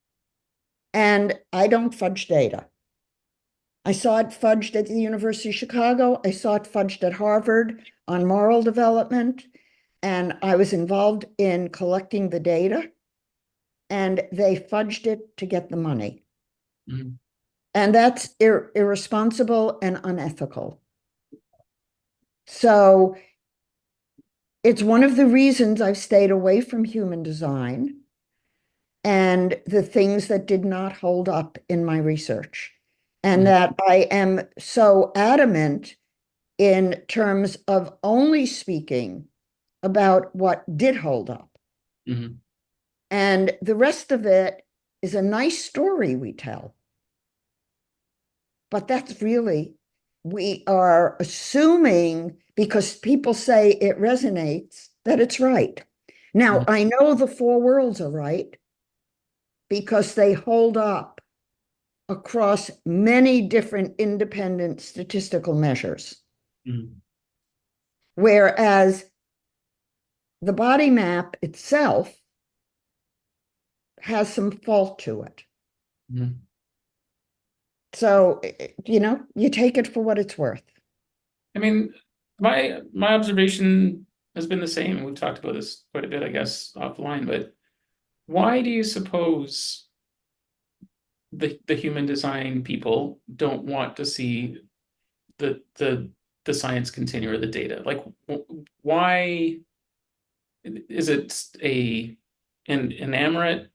And I don't fudge data. I saw it fudged at the University of Chicago. I saw it fudged at Harvard on moral development. And I was involved in collecting the data. And they fudged it to get the money. Mm. And that's irresponsible and unethical. So it's one of the reasons I've stayed away from human design and the things that did not hold up in my research. And that I am so adamant in terms of only speaking about what did hold up. Mm-hmm. And the rest of it is a nice story we tell. But that's really, we are assuming because people say it resonates that it's right. Now, I know the four worlds are right because they hold up across many different independent statistical measures. Mm-hmm. Whereas the body map itself has some fault to it. Mm-hmm. So, you take it for what it's worth. I mean, my observation has been the same, and we've talked about this quite a bit, I guess, offline, but why do you suppose the human design people don't want to see the science continue or the data? Like, why is it an enamorment?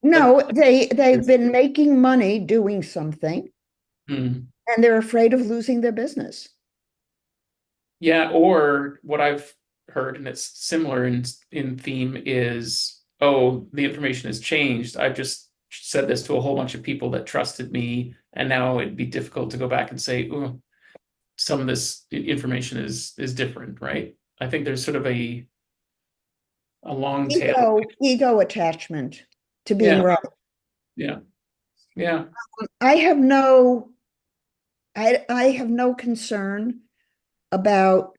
No, they've been making money doing something, Hmm. and they're afraid of losing their business. Yeah, or what I've heard, and it's similar in theme, is, oh, the information has changed. I've just said this to a whole bunch of people that trusted me, and now it'd be difficult to go back and say, oh, some of this information is different, right? I think there's sort of a long tail. Ego attachment to being Yeah, right. yeah, yeah. I have no, I have no concern about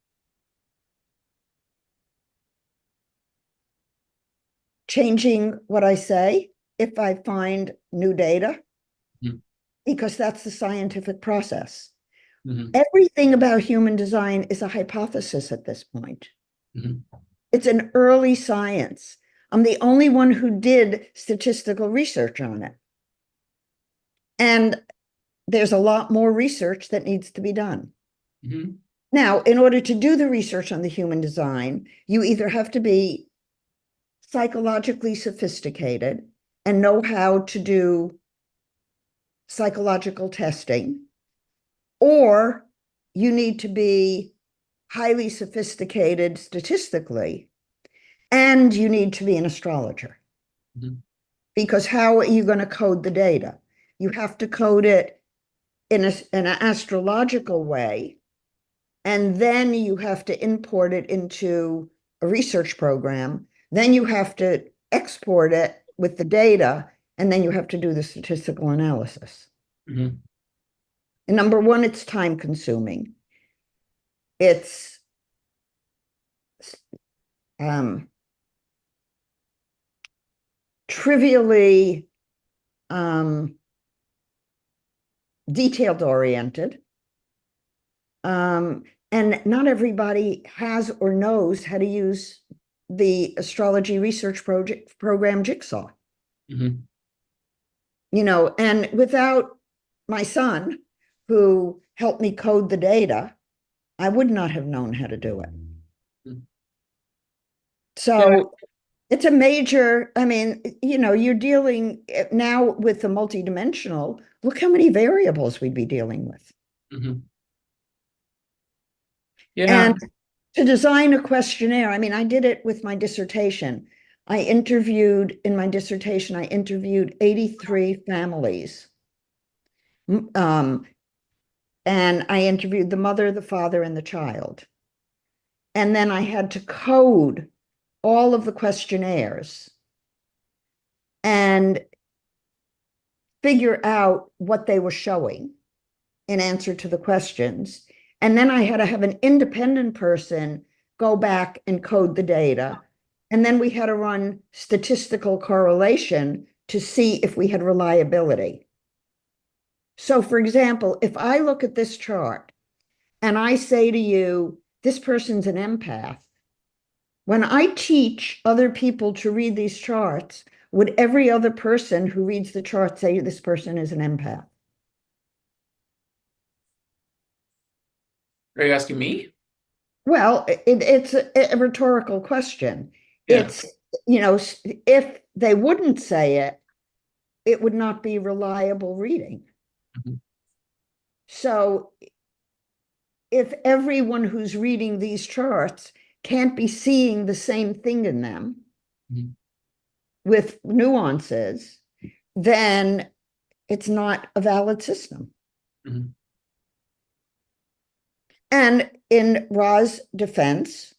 changing what I say if I find new data, Mm. because that's the scientific process. Everything about human design is a hypothesis at this point. Mhm. It's an early science. I'm the only one who did statistical research on it. And there's a lot more research that needs to be done. Mhm. Now, in order to do the research on the human design, you either have to be psychologically sophisticated and know how to do psychological testing, or you need to be highly sophisticated statistically, and you need to be an astrologer. Mhm. Because how are you going to code the data? You have to code it in an astrological way, and then you have to import it into a research program. Then you have to export it with the data, and then you have to do the statistical analysis. Mhm. And number one, it's time consuming. It's trivially detailed oriented. And not everybody has or knows how to use the astrology research program Jigsaw. Mhm. And without my son, who helped me code the data, I would not have known how to do it. Mhm. Yeah. So it's a major, I mean, you're dealing now with the multidimensional. Look how many variables we'd be dealing with. Mhm. Yeah. And to design a questionnaire, I mean, I did it with my dissertation. In my dissertation, I interviewed 83 families. And I interviewed the mother, the father, and the child. And then I had to code all of the questionnaires and figure out what they were showing in answer to the questions. And then I had to have an independent person go back and code the data. And then we had to run statistical correlation to see if we had reliability. So, for example, if I look at this chart and I say to you, this person's an empath, when I teach other people to read these charts, would every other person who reads the chart say this person is an empath? Are you asking me? Well, it's a rhetorical question. Yeah. It's, if they wouldn't say it, it would not be reliable reading. Mhm. So if everyone who's reading these charts can't be seeing the same thing in them Mhm. with nuances, then it's not a valid system. Mhm. And in Ra's defense,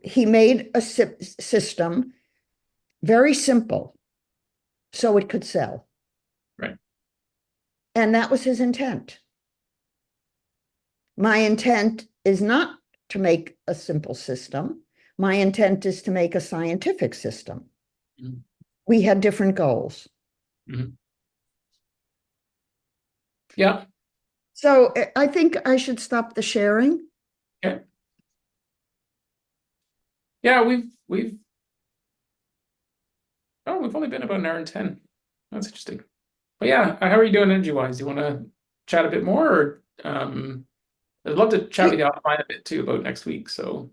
he made a system very simple so it could sell. Right. And that was his intent. My intent is not to make a simple system. My intent is to make a scientific system. Mhm. We had different goals. Mhm. Yeah. So I think I should stop the sharing. Okay. Yeah, we've we've only been about an hour and 10. That's interesting. But yeah, how are you doing energy wise? Do you want to chat a bit more, or I'd love to chat with you offline a bit too about next week. So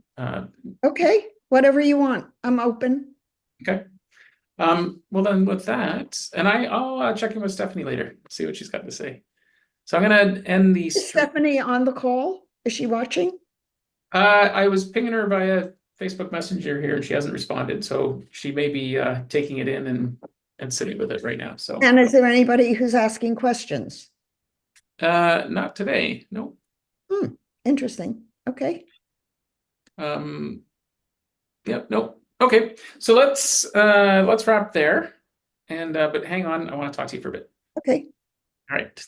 Okay, whatever you want. I'm open. okay. Well then with that, and I'll check in with Stephanie later, see what she's got to say. So I'm gonna end the Is stream. Stephanie on the call? Is she watching? I was pinging her via Facebook Messenger here, and she hasn't responded. So she may be taking it in and sitting with it right now. So And is there anybody who's asking questions? not today. No. Interesting. Okay. Yep. Nope. Okay. So let's wrap there. And but hang on, I want to talk to you for a bit. Okay. All right.